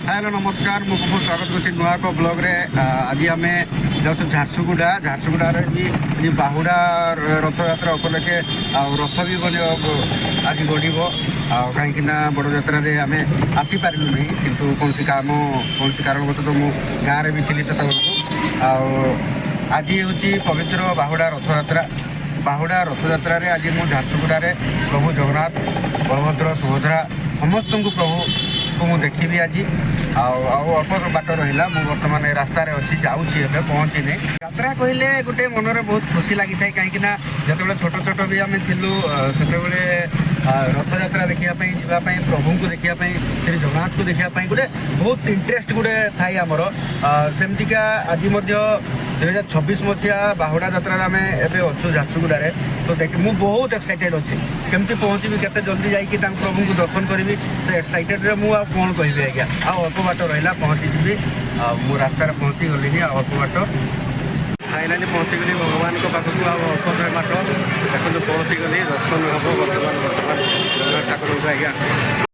hello नमस्कार मुझे स्वागत कर नुआ एक ब्लॉग रे आज आम जाऊँ झारसुगुड़ा भी आज बाहुड़ा रथ यात्रा उपलक्षे रथ भी बन आज गढ़ कहीं बड़ यात्रा आम आसीपारू नहीं किंतु कौन कारणवश तो मु गाँव भी थी से आज हूँ पवित्र बाहुड़ा रथ यात्रा आज मुझे झारसुगुड़ा प्रभु जगन्नाथ बलभद्र सुभद्रा समस्त प्रभु को मुझे देखी आज अल्प बाट रहा बर्तमान रास्तार अच्छी जाऊँगी पहुँची यात्रा कहले गोटे मनरे बहुत खुशी लगी था कहीं जो छोट छोट भी आम थिलु से रथ यात्रा देखापी जावाई प्रभु को देखापी श्री जगन्नाथ को देखापी गोटे बहुत इंटरेस्ट गोटे थाई आमर सेमतिका आज 2026 मसीहा बाहुड़ा यात्रा आम एवं अच्छु झारसुगुड़ा तो देख मुझे बहुत एक्साइटेड अच्छी केमती पहुँची केते जल्दी जाकि प्रभु को दर्शन करी से एक्साइटेड मुझे कौन कहि आज्ञा अल्प बाट रहा पहुँचीजी मु रास्तार पहुँची गली अल्प बाट फाइनाली पहुँचीगली भगवान पाखक अल्प बाट देखो पहुँचीगली दर्शन हम बर्तमान जगन्नाथ ठाकुर आज्ञा